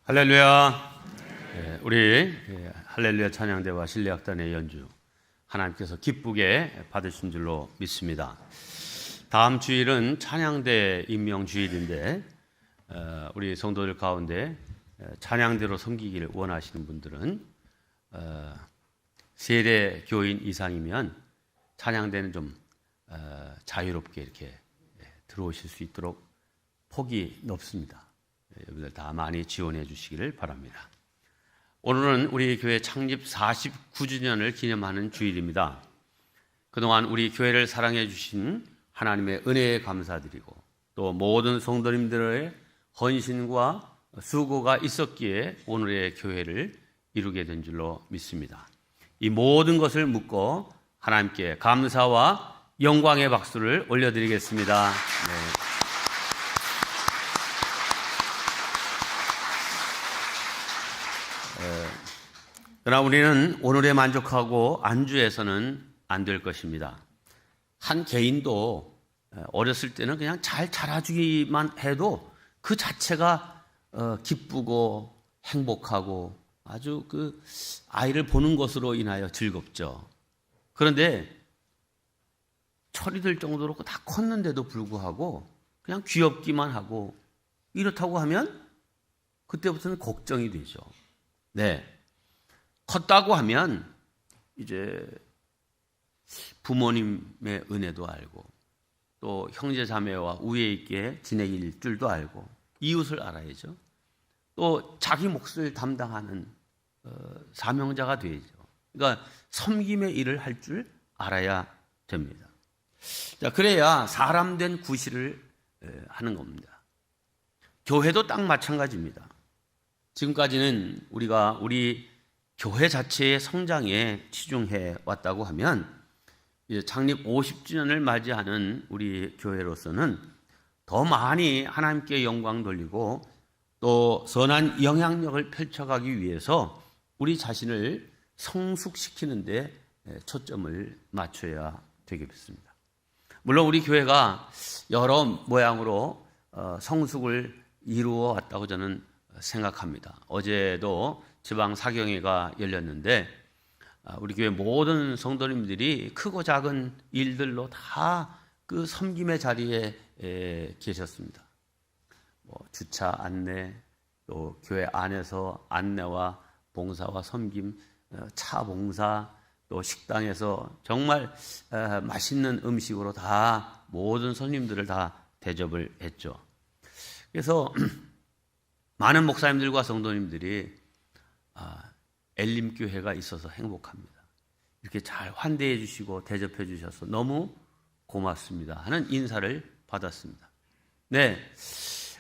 할렐루야. 우리 할렐루야 찬양대와 실내악단의 연주 하나님께서 기쁘게 받으신 줄로 믿습니다. 다음 주일은 찬양대 임명 주일인데 우리 성도들 가운데 찬양대로 섬기기를 원하시는 분들은 세례 교인 이상이면 찬양대는 좀 자유롭게 이렇게 들어오실 수 있도록 폭이 높습니다. 여러분들 다 많이 지원해 주시기를 바랍니다. 오늘은 우리 교회 창립 49주년을 기념하는 주일입니다. 그동안 우리 교회를 사랑해 주신 하나님의 은혜에 감사드리고 또 모든 성도님들의 헌신과 수고가 있었기에 오늘의 교회를 이루게 된 줄로 믿습니다. 이 모든 것을 묻고 하나님께 감사와 영광의 박수를 올려드리겠습니다. 네. 그러나 우리는 오늘에 만족하고 안주해서는 안 될 것입니다. 한 개인도 어렸을 때는 그냥 잘 자라주기만 해도 그 자체가 기쁘고 행복하고 아주 그 아이를 보는 것으로 인하여 즐겁죠. 그런데 철이 들 정도로 다 컸는데도 불구하고 그냥 귀엽기만 하고 이렇다고 하면 그때부터는 걱정이 되죠. 네. 컸다고 하면 이제 부모님의 은혜도 알고 또 형제 자매와 우애 있게 지내길 줄도 알고 이웃을 알아야죠. 또 자기 몫을 담당하는 사명자가 되죠. 그러니까 섬김의 일을 할 줄 알아야 됩니다. 자, 그래야 사람 된 구실을 하는 겁니다. 교회도 딱 마찬가지입니다. 지금까지는 우리가 우리 교회 자체의 성장에 치중해 왔다고 하면 이제 창립 50주년을 맞이하는 우리 교회로서는 더 많이 하나님께 영광 돌리고 또 선한 영향력을 펼쳐가기 위해서 우리 자신을 성숙시키는 데 초점을 맞춰야 되겠습니다. 물론 우리 교회가 여러 모양으로 성숙을 이루어 왔다고 저는 생각합니다. 어제도 지방 사경회가 열렸는데 우리 교회 모든 성도님들이 크고 작은 일들로 다 그 섬김의 자리에 계셨습니다. 주차 안내, 또 교회 안에서 안내와 봉사와 섬김, 차 봉사, 또 식당에서 정말 맛있는 음식으로 다 모든 손님들을 다 대접을 했죠. 그래서 많은 목사님들과 성도님들이 엘림교회가 있어서 행복합니다. 이렇게 잘 환대해 주시고 대접해 주셔서 너무 고맙습니다 하는 인사를 받았습니다. 네,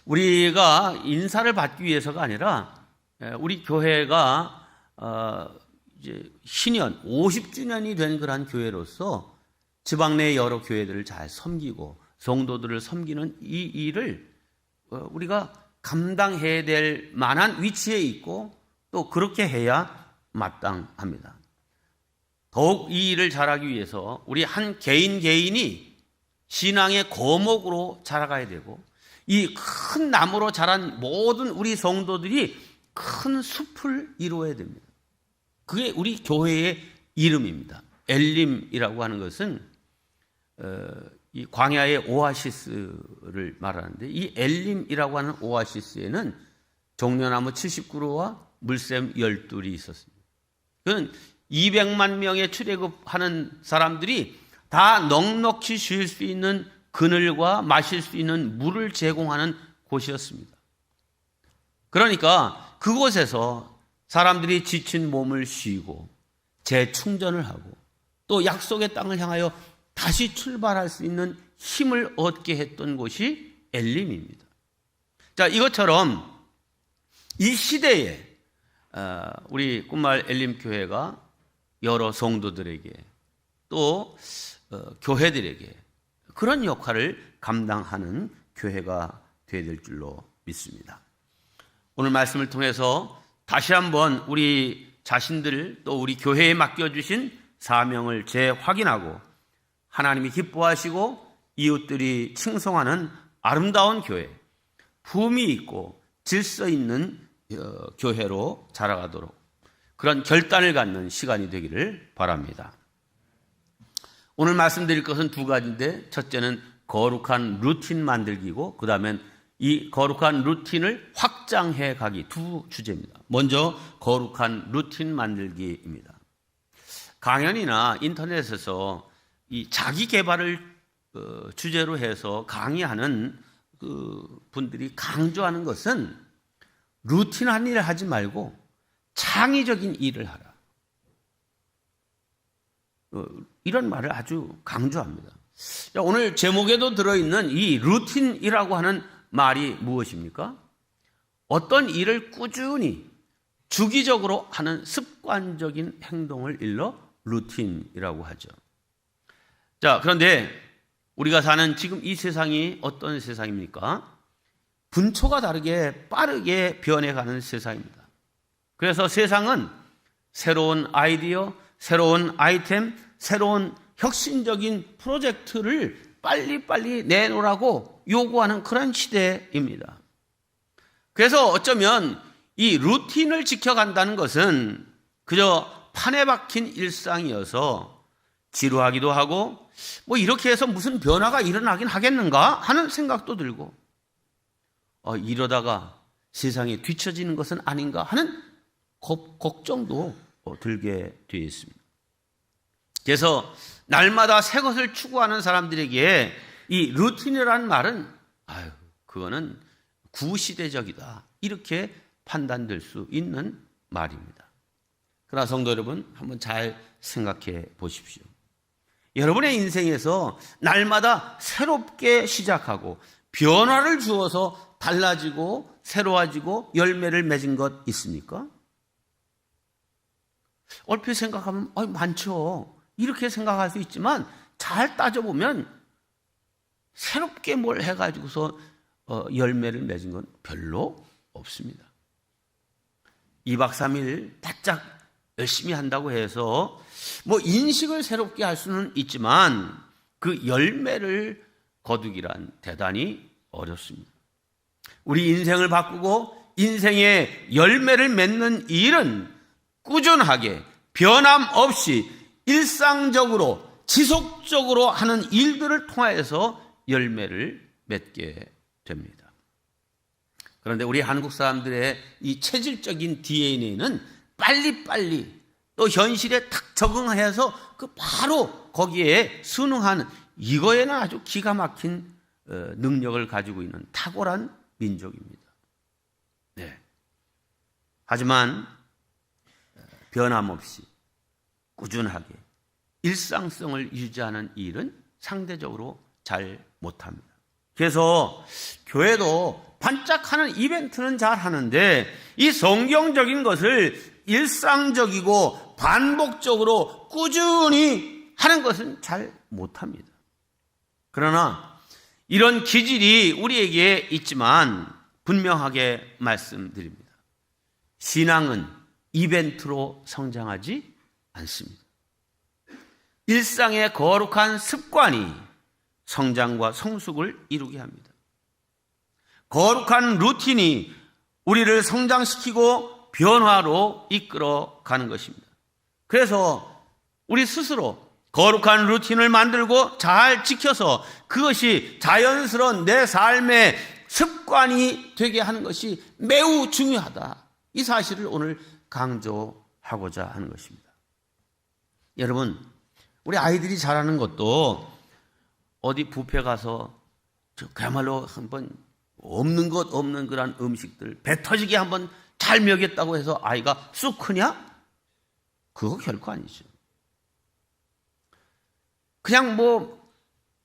우리가 인사를 받기 위해서가 아니라 우리 교회가 이제 신년 50주년이 된 그러한 교회로서 지방 내 여러 교회들을 잘 섬기고 성도들을 섬기는 이 일을 우리가 감당해야 될 만한 위치에 있고 또 그렇게 해야 마땅합니다. 더욱 이 일을 잘하기 위해서 우리 한 개인이 신앙의 거목으로 자라가야 되고 이 큰 나무로 자란 모든 우리 성도들이 큰 숲을 이루어야 됩니다. 그게 우리 교회의 이름입니다. 엘림이라고 하는 것은 이 광야의 오아시스를 말하는데 이 엘림이라고 하는 오아시스에는 종려나무 70그루와 물샘 12이 있었습니다. 그건 200만 명의 출애굽하는 사람들이 다 넉넉히 쉴 수 있는 그늘과 마실 수 있는 물을 제공하는 곳이었습니다. 그러니까 그곳에서 사람들이 지친 몸을 쉬고 재충전을 하고 또 약속의 땅을 향하여 다시 출발할 수 있는 힘을 얻게 했던 곳이 엘림입니다. 자, 이것처럼 이 시대에 우리 꿈말 엘림교회가 여러 성도들에게 또 교회들에게 그런 역할을 감당하는 교회가 되어야 될 줄로 믿습니다. 오늘 말씀을 통해서 다시 한번 우리 자신들 또 우리 교회에 맡겨주신 사명을 재확인하고 하나님이 기뻐하시고 이웃들이 칭송하는 아름다운 교회, 품위 있고 질서 있는 교회로 자라가도록 그런 결단을 갖는 시간이 되기를 바랍니다. 오늘 말씀드릴 것은 두 가지인데, 첫째는 거룩한 루틴 만들기고, 그 다음엔 이 거룩한 루틴을 확장해 가기, 두 주제입니다. 먼저 거룩한 루틴 만들기입니다. 강연이나 인터넷에서 이 자기 개발을 주제로 해서 강의하는 그 분들이 강조하는 것은 루틴한 일을 하지 말고 창의적인 일을 하라. 이런 말을 아주 강조합니다. 오늘 제목에도 들어있는 이 루틴이라고 하는 말이 무엇입니까? 어떤 일을 꾸준히 주기적으로 하는 습관적인 행동을 일러 루틴이라고 하죠. 자, 그런데 우리가 사는 지금 이 세상이 어떤 세상입니까? 분초가 다르게 빠르게 변해가는 세상입니다. 그래서 세상은 새로운 아이디어, 새로운 아이템, 새로운 혁신적인 프로젝트를 빨리빨리 내놓으라고 요구하는 그런 시대입니다. 그래서 어쩌면 이 루틴을 지켜간다는 것은 그저 판에 박힌 일상이어서 지루하기도 하고, 뭐 이렇게 해서 무슨 변화가 일어나긴 하겠는가 하는 생각도 들고, 이러다가 세상에 뒤처지는 것은 아닌가 하는 걱정도 들게 되어 있습니다. 그래서 날마다 새 것을 추구하는 사람들에게 이 루틴이라는 말은 그거는 구시대적이다, 이렇게 판단될 수 있는 말입니다. 그러나 성도 여러분, 한번 잘 생각해 보십시오. 여러분의 인생에서 날마다 새롭게 시작하고 변화를 주어서 달라지고 새로워지고 열매를 맺은 것 있습니까? 얼핏 생각하면 많죠. 이렇게 생각할 수 있지만 잘 따져보면 새롭게 뭘 해가지고서 열매를 맺은 건 별로 없습니다. 2박 3일 바짝 열심히 한다고 해서 뭐 인식을 새롭게 할 수는 있지만 그 열매를 거두기란 대단히 어렵습니다. 우리 인생을 바꾸고 인생의 열매를 맺는 일은 꾸준하게 변함없이 일상적으로 지속적으로 하는 일들을 통하여서 열매를 맺게 됩니다. 그런데 우리 한국 사람들의 이 체질적인 DNA는 빨리빨리 또 현실에 탁 적응해서 그 바로 거기에 순응하는, 이거에는 아주 기가 막힌 능력을 가지고 있는 탁월한 민족입니다. 네. 하지만 변함없이 꾸준하게 일상성을 유지하는 일은 상대적으로 잘 못합니다. 그래서 교회도 반짝하는 이벤트는 잘 하는데 이 성경적인 것을 일상적이고 반복적으로 꾸준히 하는 것은 잘 못합니다. 그러나 이런 기질이 우리에게 있지만 분명하게 말씀드립니다. 신앙은 이벤트로 성장하지 않습니다. 일상의 거룩한 습관이 성장과 성숙을 이루게 합니다. 거룩한 루틴이 우리를 성장시키고 변화로 이끌어 가는 것입니다. 그래서 우리 스스로 거룩한 루틴을 만들고 잘 지켜서 그것이 자연스러운 내 삶의 습관이 되게 하는 것이 매우 중요하다. 이 사실을 오늘 강조하고자 하는 것입니다. 여러분, 우리 아이들이 잘하는 것도 어디 뷔페 가서 그야말로 한번 없는 것 없는 그런 음식들 배 터지게 한번 잘 먹였다고 해서 아이가 쑥 크냐? 그거 결코 아니죠. 그냥 뭐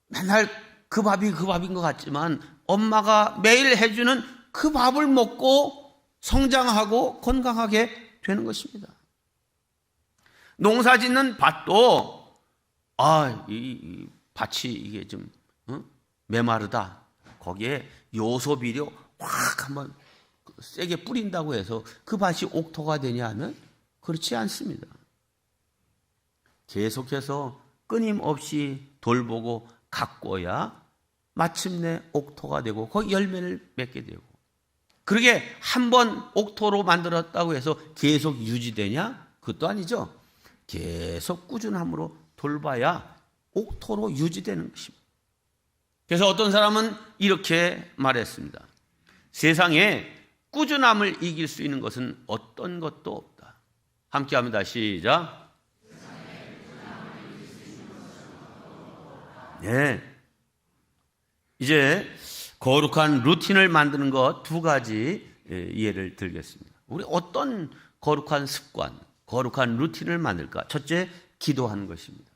맨날 그 밥이 그 밥인 것 같지만 엄마가 매일 해주는 그 밥을 먹고 성장하고 건강하게 되는 것입니다. 농사 짓는 밭도 이 밭이 이게 좀 메마르다. 거기에 요소 비료 확 한번 세게 뿌린다고 해서 그 밭이 옥토가 되냐 하면 그렇지 않습니다. 계속해서 끊임없이 돌보고 가꿔야 마침내 옥토가 되고 거기 열매를 맺게 되고, 그러게 한 번 옥토로 만들었다고 해서 계속 유지되냐? 그것도 아니죠. 계속 꾸준함으로 돌봐야 옥토로 유지되는 것입니다. 그래서 어떤 사람은 이렇게 말했습니다. 세상에 꾸준함을 이길 수 있는 것은 어떤 것도 없다. 함께 합니다. 시작. 네. 이제 거룩한 루틴을 만드는 것 두 가지 예를 들겠습니다. 우리 어떤 거룩한 습관, 거룩한 루틴을 만들까? 첫째, 기도하는 것입니다.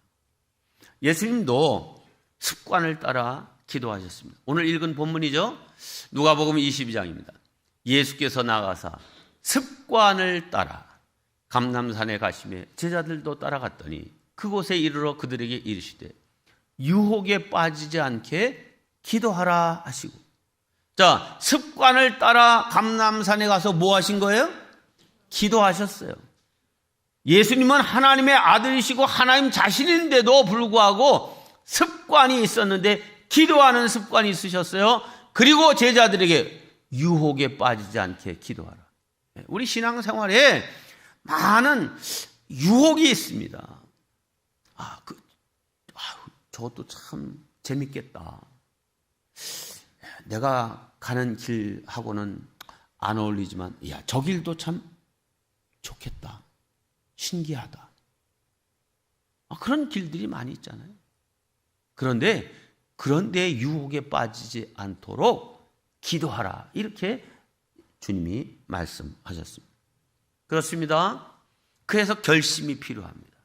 예수님도 습관을 따라 기도하셨습니다. 오늘 읽은 본문이죠. 누가복음 22장입니다. 예수께서 나가사 습관을 따라 감람산에 가시매 제자들도 따라갔더니 그곳에 이르러 그들에게 이르시되 유혹에 빠지지 않게 기도하라 하시고. 자, 습관을 따라 감람산에 가서 뭐 하신 거예요? 기도하셨어요. 예수님은 하나님의 아들이시고 하나님 자신인데도 불구하고 습관이 있었는데 기도하는 습관이 있으셨어요. 그리고 제자들에게 유혹에 빠지지 않게 기도하라. 우리 신앙생활에 많은 유혹이 있습니다. 저것도 참 재밌겠다. 내가 가는 길하고는 안 어울리지만, 야, 저 길도 참 좋겠다. 신기하다. 그런 길들이 많이 있잖아요. 그런데 그런 데 유혹에 빠지지 않도록 기도하라. 이렇게 주님이 말씀하셨습니다. 그렇습니다. 그래서 결심이 필요합니다.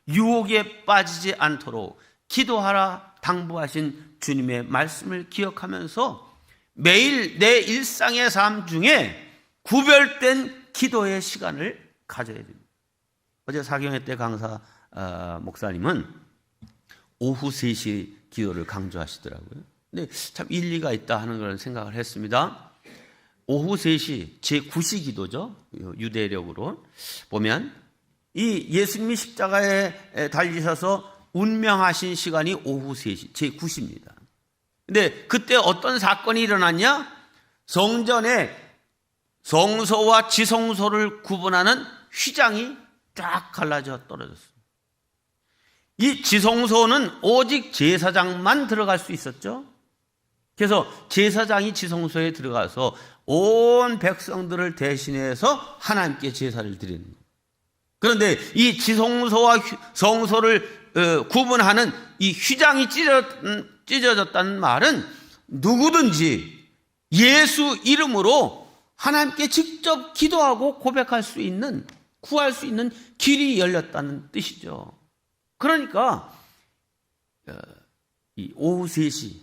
유혹에 빠지지 않도록 기도하라 당부하신 주님의 말씀을 기억하면서 매일 내 일상의 삶 중에 구별된 기도의 시간을 가져야 됩니다. 어제 사경회 때 강사 목사님은 오후 3시 기도를 강조하시더라고요. 근데 참 일리가 있다 하는 그런 생각을 했습니다. 오후 3시 제9시 기도죠. 유대력으로 보면 이 예수님이 십자가에 달리셔서 운명하신 시간이 오후 3시 제9시입니다. 근데 그때 어떤 사건이 일어났냐? 성전에 성소와 지성소를 구분하는 휘장이 쫙 갈라져 떨어졌습니다. 이 지성소는 오직 제사장만 들어갈 수 있었죠. 그래서 제사장이 지성소에 들어가서 온 백성들을 대신해서 하나님께 제사를 드리는 거예요. 그런데 이 지성소와 성소를 구분하는 이 휘장이 찢어졌다는 말은 누구든지 예수 이름으로 하나님께 직접 기도하고 고백할 수 있는, 구할 수 있는 길이 열렸다는 뜻이죠. 그러니까 이 오후 3시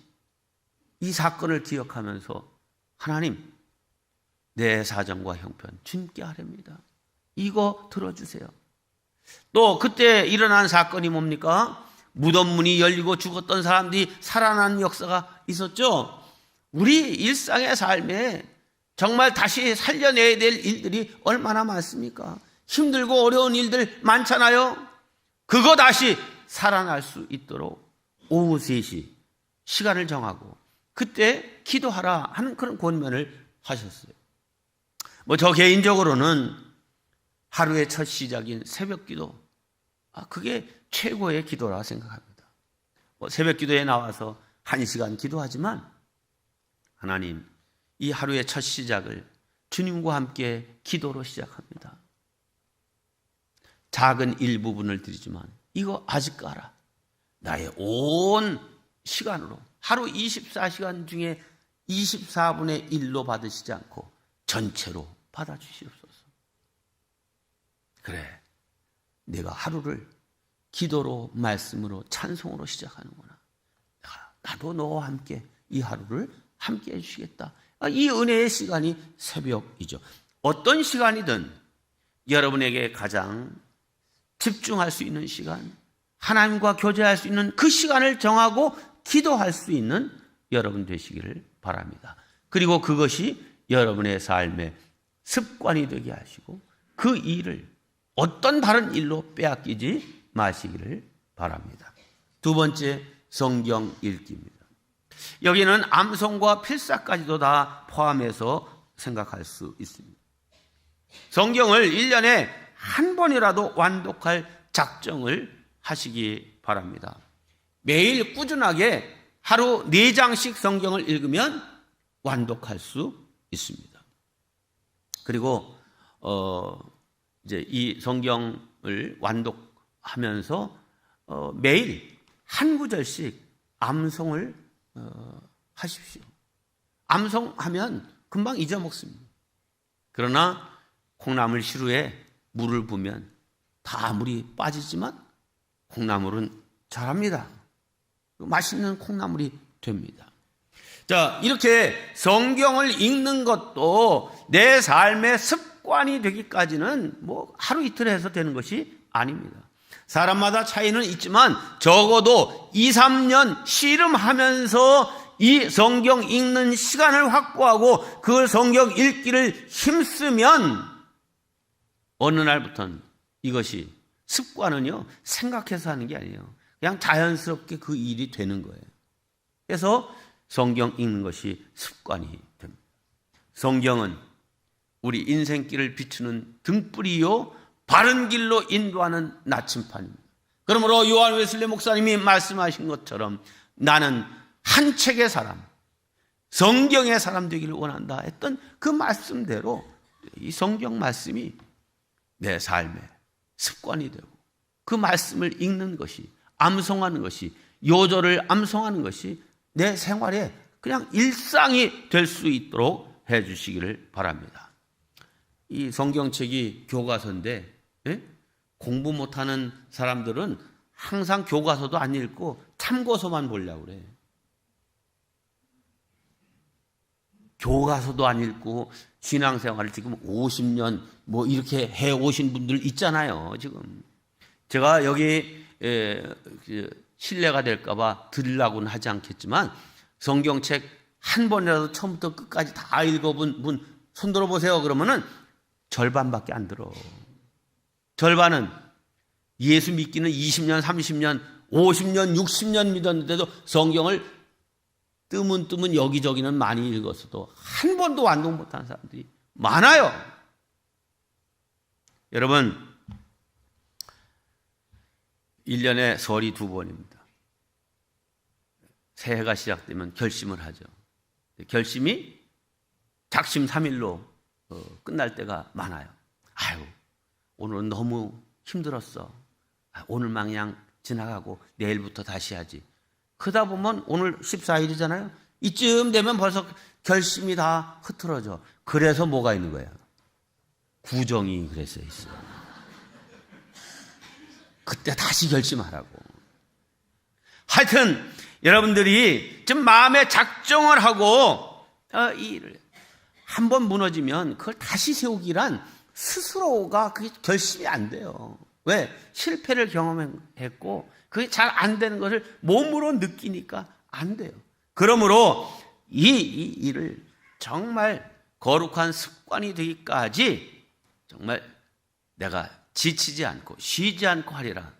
이 사건을 기억하면서 하나님, 내 사정과 형편 주님께 하렵니다. 이거 들어주세요. 또 그때 일어난 사건이 뭡니까? 무덤 문이 열리고 죽었던 사람들이 살아나는 역사가 있었죠. 우리 일상의 삶에 정말 다시 살려내야 될 일들이 얼마나 많습니까? 힘들고 어려운 일들 많잖아요. 그거 다시 살아날 수 있도록 오후 3시 시간을 정하고 그때 기도하라 하는 그런 권면을 하셨어요. 저 개인적으로는 하루의 첫 시작인 새벽 기도, 그게 최고의 기도라 생각합니다. 새벽 기도에 나와서 1시간 기도하지만 하나님, 이 하루의 첫 시작을 주님과 함께 기도로 시작합니다. 작은 일부분을 드리지만 이거 아직 가라. 나의 온 시간으로 하루 24시간 중에 24분의 1로 받으시지 않고 전체로 받아주시옵소서. 그래, 내가 하루를 기도로, 말씀으로, 찬송으로 시작하는구나. 나도 너와 함께 이 하루를 함께 해주시겠다. 이 은혜의 시간이 새벽이죠. 어떤 시간이든 여러분에게 가장 집중할 수 있는 시간, 하나님과 교제할 수 있는 그 시간을 정하고 기도할 수 있는 여러분 되시기를 바랍니다. 그리고 그것이 여러분의 삶의 습관이 되게 하시고 그 일을 어떤 다른 일로 빼앗기지 마시기를 바랍니다. 두 번째, 성경 읽기입니다. 여기는 암송과 필사까지도 다 포함해서 생각할 수 있습니다. 성경을 1년에 한 번이라도 완독할 작정을 하시기 바랍니다. 매일 꾸준하게 하루 4장씩 성경을 읽으면 완독할 수 있습니다. 그리고 이제 이 성경을 완독하면서 매일 한 구절씩 암송을 하십시오. 암송하면 금방 잊어먹습니다. 그러나 콩나물 시루에 물을 부으면 다 물이 빠지지만 콩나물은 자랍니다. 맛있는 콩나물이 됩니다. 자, 이렇게 성경을 읽는 것도 내 삶의 습관이 되기까지는 뭐 하루 이틀 해서 되는 것이 아닙니다. 사람마다 차이는 있지만 적어도 2, 3년 씨름하면서 이 성경 읽는 시간을 확보하고 그 성경 읽기를 힘쓰면 어느 날부터는 이것이 습관은요, 생각해서 하는 게 아니에요. 그냥 자연스럽게 그 일이 되는 거예요. 그래서 성경 읽는 것이 습관이 됩니다. 성경은 우리 인생길을 비추는 등불이요, 바른 길로 인도하는 나침판입니다. 그러므로 요한 웨슬리 목사님이 말씀하신 것처럼 나는 한 책의 사람, 성경의 사람 되기를 원한다 했던 그 말씀대로 이 성경 말씀이 내 삶의 습관이 되고 그 말씀을 읽는 것이, 암송하는 것이, 요절을 암송하는 것이 내 생활에 그냥 일상이 될 수 있도록 해 주시기를 바랍니다. 이 성경책이 교과서인데 공부 못하는 사람들은 항상 교과서도 안 읽고 참고서만 보려고 그래. 교과서도 안 읽고 신앙생활을 지금 50년 뭐 이렇게 해오신 분들 있잖아요. 지금 제가 여기 신뢰가 될까봐 드리려고는 하지 않겠지만 성경책 한 번이라도 처음부터 끝까지 다 읽어본 분 손 들어보세요. 그러면은 절반밖에 안 들어. 절반은 예수 믿기는 20년, 30년, 50년, 60년 믿었는데도 성경을 뜨문뜨문 여기저기는 많이 읽었어도 한 번도 완독 못하는 사람들이 많아요. 여러분, 1년에 설이 2번입니다. 새해가 시작되면 결심을 하죠. 결심이 작심 3일로 끝날 때가 많아요. 아유, 오늘은 너무 힘들었어. 오늘만 그냥 지나가고 내일부터 다시 하지. 그러다 보면 오늘 14일이잖아요. 이쯤 되면 벌써 결심이 다 흐트러져. 그래서 뭐가 있는 거야? 구정이 그래서 있어요. 그때 다시 결심하라고. 하여튼 여러분들이 좀 마음에 작정을 하고 이 일을 한번 무너지면 그걸 다시 세우기란 스스로가 그게 결심이 안 돼요. 왜? 실패를 경험했고 그게 잘 안 되는 것을 몸으로 느끼니까 안 돼요. 그러므로 이 일을 정말 거룩한 습관이 되기까지 정말 내가 지치지 않고 쉬지 않고 하리라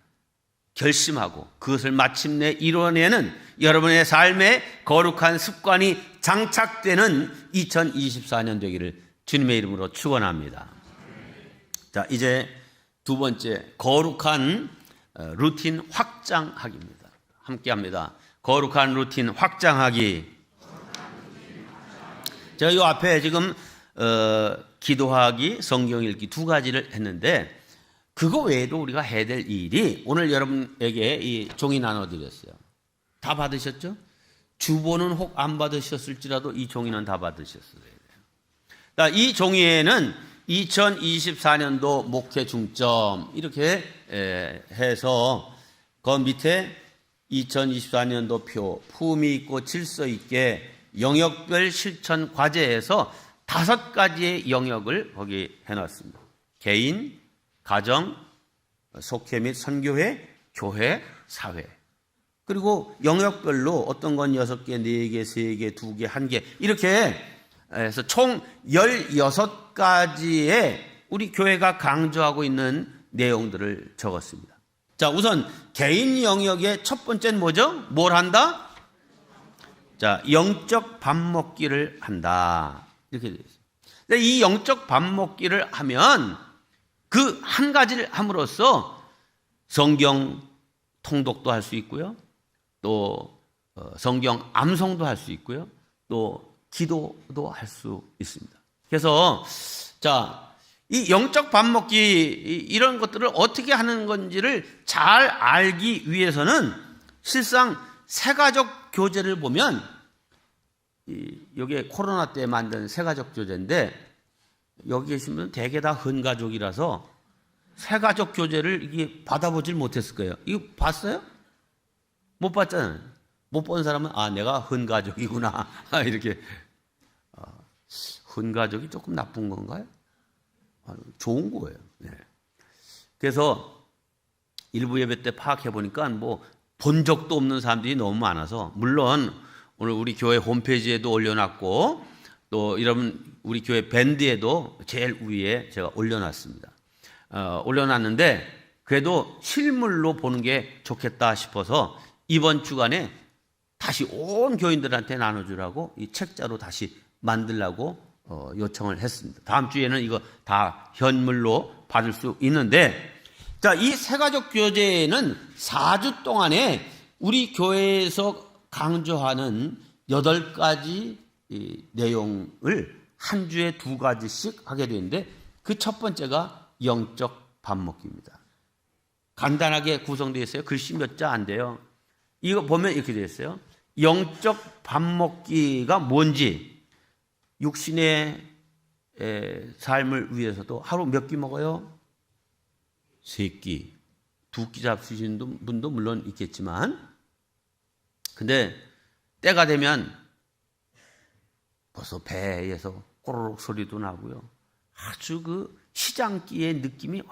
결심하고 그것을 마침내 이뤄내는 여러분의 삶에 거룩한 습관이 장착되는 2024년 되기를 주님의 이름으로 축원합니다. 자, 이제 두 번째 거룩한 루틴 확장하기입니다. 함께 합니다. 거룩한 루틴 확장하기. 제가 이 앞에 지금 기도하기, 성경 읽기 2가지를 했는데 그거 외에도 우리가 해야 될 일이 오늘 여러분에게 이 종이 나눠드렸어요. 다 받으셨죠? 주보는 혹 안 받으셨을지라도 이 종이는 다 받으셨어야 돼요. 이 종이에는 2024년도 목회 중점 이렇게 해서 그 밑에 2024년도 표 품위 있고 질서 있게 영역별 실천 과제에서 5가지의 영역을 거기 해놨습니다. 개인, 가정, 속회 및 선교회, 교회, 사회. 그리고 영역별로 어떤 건 6개, 4개, 3개, 2개, 1개 이렇게 해서 총 16가지의 우리 교회가 강조하고 있는 내용들을 적었습니다. 자, 우선 개인 영역의 첫 번째는 뭐죠? 뭘 한다? 자, 영적 밥 먹기를 한다. 이렇게 되어 있습니다. 근데 이 영적 밥 먹기를 하면 그 한 가지를 함으로써 성경 통독도 할 수 있고요. 또 성경 암송도 할 수 있고요. 또 기도도 할 수 있습니다. 그래서 이 영적 밥 먹기 이런 것들을 어떻게 하는 건지를 잘 알기 위해서는 실상 새가족 교제를 보면 여기에 코로나 때 만든 새가족 교제인데 여기 계신 분은 대개 다 헌가족이라서 새가족 교제를 이게 받아보질 못했을 거예요. 이거 봤어요? 못 봤잖아요. 못 본 사람은 내가 헌가족이구나 이렇게. 헌가족이 조금 나쁜 건가요? 좋은 거예요. 네. 그래서 일부 예배 때 파악해 보니까 본 적도 없는 사람들이 너무 많아서, 물론 오늘 우리 교회 홈페이지에도 올려놨고 또 여러분 우리 교회 밴드에도 제일 위에 제가 올려놨습니다. 올려놨는데 그래도 실물로 보는 게 좋겠다 싶어서 이번 주간에 다시 온 교인들한테 나눠주라고 이 책자로 다시 만들라고 요청을 했습니다. 다음 주에는 이거 다 현물로 받을 수 있는데, 이 새가족 교제는 4주 동안에 우리 교회에서 강조하는 8가지 내용을 한 주에 2가지씩 하게 되는데, 그 첫 번째가 영적 밥 먹기입니다. 간단하게 구성되어 있어요. 글씨 몇 자 안 돼요. 이거 보면 이렇게 되어 있어요. 영적 밥 먹기가 뭔지, 육신의 삶을 위해서도 하루 몇 끼 먹어요? 3끼. 2끼 잡수시는 분도 물론 있겠지만, 근데 때가 되면 벌써 배에서 꼬르륵 소리도 나고요. 아주 그 시장기의 느낌이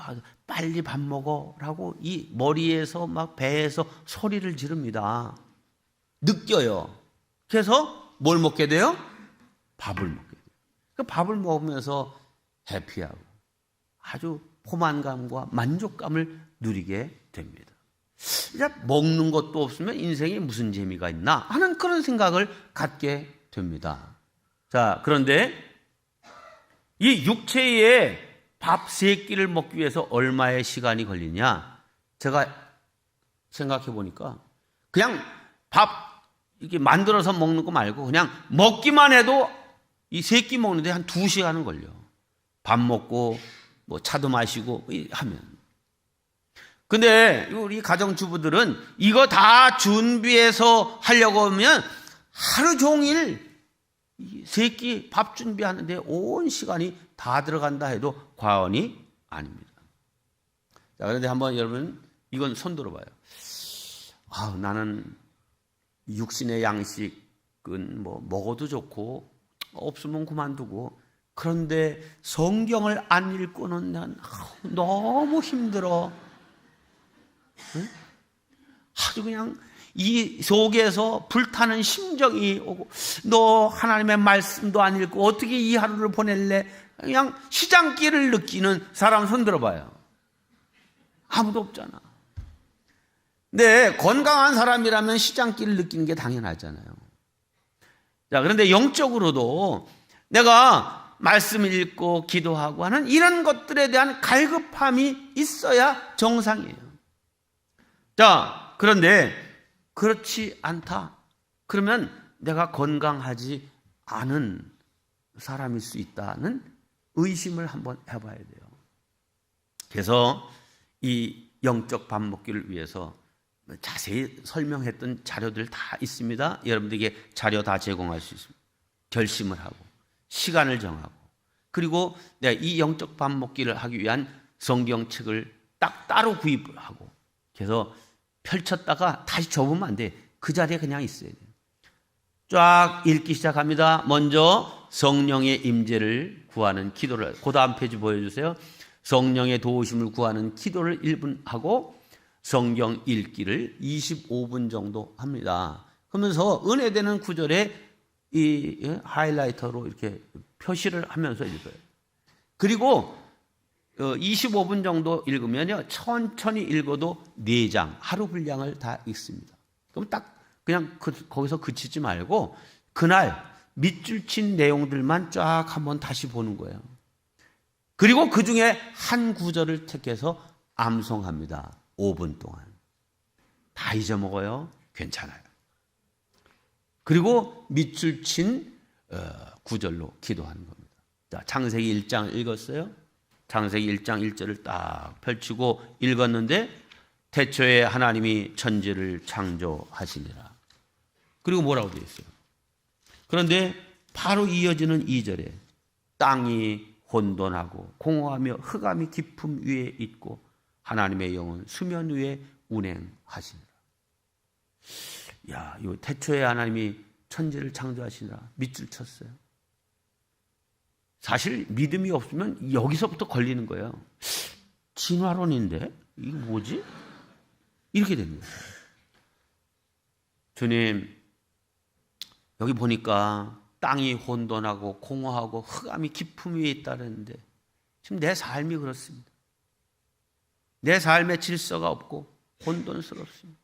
빨리 밥 먹어라고 이 머리에서 막 배에서 소리를 지릅니다. 느껴요. 그래서 뭘 먹게 돼요? 밥을 먹게 돼요. 그 밥을 먹으면서 해피하고 아주 포만감과 만족감을 누리게 됩니다. 이제 먹는 것도 없으면 인생에 무슨 재미가 있나 하는 그런 생각을 갖게 됩니다. 그런데 이 육체의 밥 3끼를 먹기 위해서 얼마의 시간이 걸리냐? 제가 생각해 보니까 그냥 밥 이렇게 만들어서 먹는 거 말고 그냥 먹기만 해도 이 3끼 먹는데 한 2시간은 걸려. 밥 먹고 차도 마시고 하면. 근데 우리 가정주부들은 이거 다 준비해서 하려고 하면 하루 종일 3끼 밥 준비하는데 온 시간이 다 들어간다 해도 과언이 아닙니다. 그런데 한번 여러분 이건 손 들어봐요. 나는 육신의 양식은 먹어도 좋고 없으면 그만두고, 그런데 성경을 안 읽고는 난 너무 힘들어. 응? 아주 그냥 이 속에서 불타는 심정이 오고, 너 하나님의 말씀도 안 읽고 어떻게 이 하루를 보낼래? 그냥 시장길을 느끼는 사람 손 들어봐요. 아무도 없잖아. 근데 건강한 사람이라면 시장길을 느끼는 게 당연하잖아요. 그런데 영적으로도 내가 말씀 읽고 기도하고 하는 이런 것들에 대한 갈급함이 있어야 정상이에요. 그런데 그렇지 않다. 그러면 내가 건강하지 않은 사람일 수 있다는 의심을 한번 해봐야 돼요. 그래서 이 영적 밥 먹기를 위해서 자세히 설명했던 자료들 다 있습니다. 여러분들에게 자료 다 제공할 수 있습니다. 결심을 하고 시간을 정하고, 그리고 내가 이 영적 밥 먹기를 하기 위한 성경책을 딱 따로 구입을 하고, 그래서 펼쳤다가 다시 접으면 안 돼. 그 자리에 그냥 있어야 돼요. 쫙 읽기 시작합니다. 먼저 성령의 임재를 구하는 기도를, 그 다음 페이지 보여주세요. 성령의 도우심을 구하는 기도를 1분 하고 성경 읽기를 25분 정도 합니다. 그러면서 은혜되는 구절에 이 하이라이터로 이렇게 표시를 하면서 읽어요. 그리고 25분 정도 읽으면요, 천천히 읽어도 4장, 하루 분량을 다 읽습니다. 그럼 딱 그냥 거기서 그치지 말고 그날 밑줄 친 내용들만 쫙 한번 다시 보는 거예요. 그리고 그 중에 한 구절을 택해서 암송합니다. 5분 동안. 다 잊어먹어요. 괜찮아요. 그리고 밑줄 친 구절로 기도하는 겁니다. 자, 창세기 1장 읽었어요? 창세기 1장 1절을 딱 펼치고 읽었는데 태초에 하나님이 천지를 창조하시니라. 그리고 뭐라고 되어 있어요? 그런데 바로 이어지는 2절에 땅이 혼돈하고 공허하며 흑암이 깊음 위에 있고 하나님의 영은 수면 위에 운행하시니라. 야, 이 태초에 하나님이 천지를 창조하시니라 밑줄 쳤어요. 사실 믿음이 없으면 여기서부터 걸리는 거예요. 진화론인데 이거 뭐지? 이렇게 됩니다. 주님, 여기 보니까 땅이 혼돈하고 공허하고 흑암이 깊음 위에 있다는데 지금 내 삶이 그렇습니다. 내 삶에 질서가 없고 혼돈스럽습니다.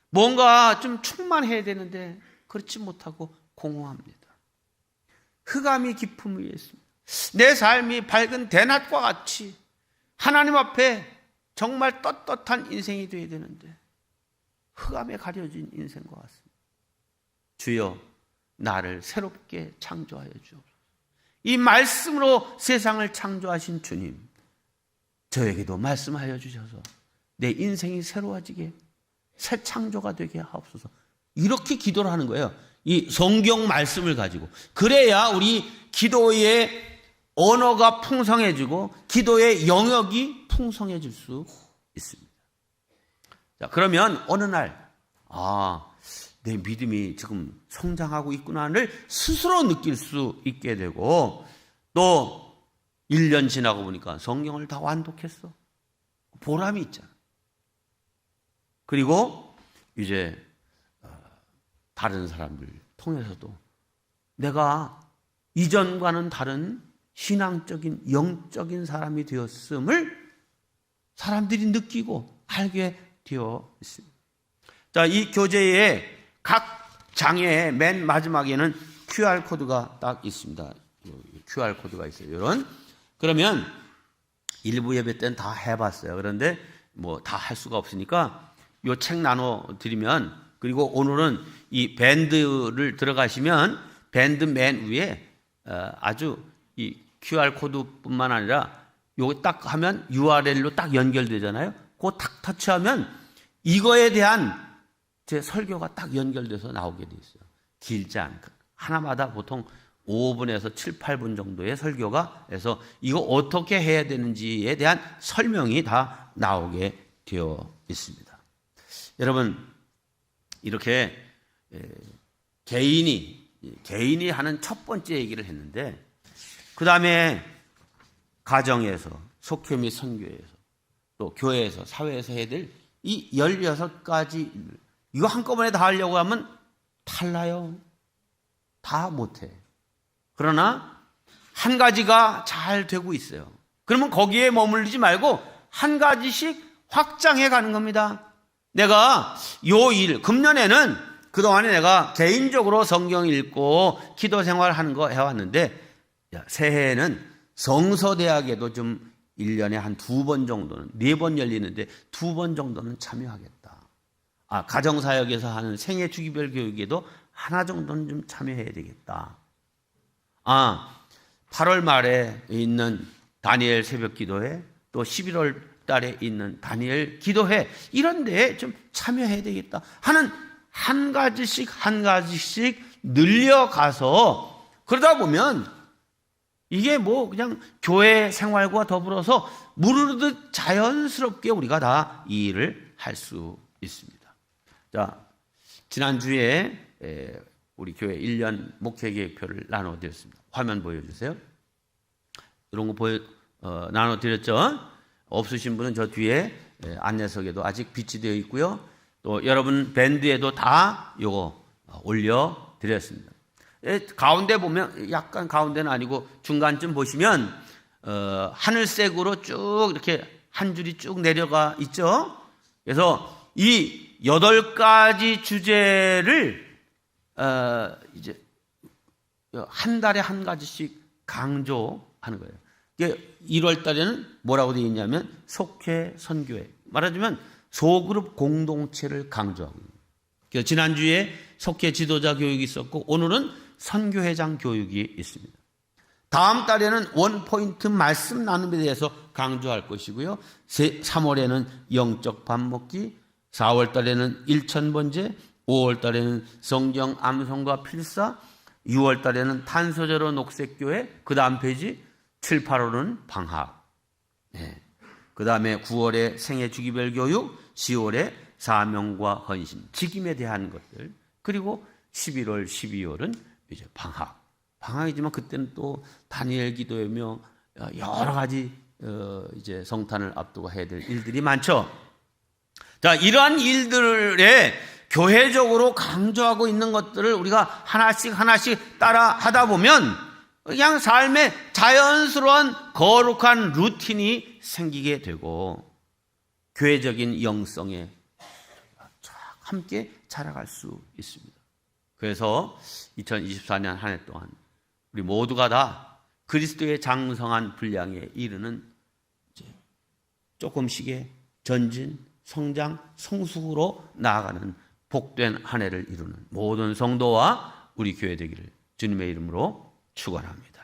뭔가 좀 충만해야 되는데 그렇지 못하고 공허합니다. 흑암이 깊음 위에 있습니다. 내 삶이 밝은 대낮과 같이 하나님 앞에 정말 떳떳한 인생이 되어야 되는데 흑암에 가려진 인생과 같습니다. 주여, 나를 새롭게 창조하여 주옵소서. 이 말씀으로 세상을 창조하신 주님, 저에게도 말씀하여 주셔서 내 인생이 새로워지게 새 창조가 되게 하옵소서. 이렇게 기도를 하는 거예요. 이 성경 말씀을 가지고. 그래야 우리 기도의 언어가 풍성해지고 기도의 영역이 풍성해질 수 있습니다. 자, 그러면 어느 날 내 믿음이 지금 성장하고 있구나를 스스로 느낄 수 있게 되고 또 1년 지나고 보니까 성경을 다 완독했어. 보람이 있잖아. 그리고 이제 다른 사람들 통해서도 내가 이전과는 다른 신앙적인 영적인 사람이 되었음을 사람들이 느끼고 알게 되어 있습니다. 자, 이 교재의 각 장의 맨 마지막에는 QR코드가 딱 있습니다. QR코드가 있어요. 이런. 그러면 일부 예배 때는 다 해봤어요. 그런데 뭐 다 할 수가 없으니까 이 책 나눠드리면, 그리고 오늘은 이 밴드를 들어가시면 밴드 맨 위에 아주 이 QR코드뿐만 아니라 요거 딱 하면 URL로 딱 연결되잖아요. 그거 딱 터치하면 이거에 대한 제 설교가 딱 연결돼서 나오게 돼 있어요. 길지 않고 하나마다 보통 5분에서 7, 8분 정도의 설교가 해서 이거 어떻게 해야 되는지에 대한 설명이 다 나오게 되어 있습니다. 여러분, 이렇게 개인이 하는 첫 번째 얘기를 했는데, 그 다음에 가정에서, 속회 및 선교에서, 또 교회에서, 사회에서 해야 될 이 16가지, 이거 한꺼번에 다 하려고 하면 탈나요. 다 못해. 그러나 한 가지가 잘 되고 있어요. 그러면 거기에 머물리지 말고 한 가지씩 확장해 가는 겁니다. 내가 요 일, 금년에는 그동안에 내가 개인적으로 성경 읽고 기도 생활하는 거 해왔는데, 새해에는 성서대학에도 좀 1년에 한 2번 정도는, 4번 열리는데 2번 정도는 참여하겠다. 가정사역에서 하는 생애 주기별 교육에도 하나 정도는 좀 참여해야 되겠다. 8월 말에 있는 다니엘 새벽 기도회, 또 11월 달에 있는 다니엘 기도회, 이런 데에 좀 참여해야 되겠다 하는 한 가지씩 늘려가서, 그러다 보면 이게 뭐 그냥 교회 생활과 더불어서 무르르듯 자연스럽게 우리가 다 이 일을 할 수 있습니다. 자, 지난주에 우리 교회 1년 목회계획표를 나눠드렸습니다. 화면 보여주세요. 이런 거 나눠드렸죠? 없으신 분은 저 뒤에 안내석에도 아직 비치되어 있고요. 또 여러분 밴드에도 다 요거 올려드렸습니다. 가운데 보면, 약간 가운데는 아니고 중간쯤 보시면 하늘색으로 쭉 이렇게 한 줄이 쭉 내려가 있죠. 그래서 이 8가지 주제를 이제 한 달에 한 가지씩 강조하는 거예요. 1월 달에는 뭐라고 되어 있냐면 속회 선교회. 말하자면 소그룹 공동체를 강조하고 있습니다. 지난주에 속회 지도자 교육이 있었고 오늘은 선교회장 교육이 있습니다. 다음 달에는 원포인트 말씀 나눔에 대해서 강조할 것이고요. 3월에는 영적 밥 먹기, 4월 달에는 1000번째, 5월 달에는 성경 암송과 필사, 6월 달에는 탄소제로 녹색교회, 그 다음 페이지 7, 8월은 방학. 네. 그 다음에 9월에 생애 주기별 교육, 10월에 사명과 헌신, 직임에 대한 것들, 그리고 11월, 12월은 이제 방학. 방학이지만 그때는 또 다니엘 기도회며 여러 가지 이제 성탄을 앞두고 해야 될 일들이 많죠. 자, 이러한 일들에 교회적으로 강조하고 있는 것들을 우리가 하나씩 따라 하다 보면 그냥 삶에 자연스러운 거룩한 루틴이 생기게 되고 교회적인 영성에 함께 자라갈 수 있습니다. 그래서 2024년 한 해 동안 우리 모두가 다 그리스도의 장성한 분량에 이르는 조금씩의 전진, 성장, 성숙으로 나아가는 복된 한 해를 이루는 모든 성도와 우리 교회 되기를 주님의 이름으로 축원합니다.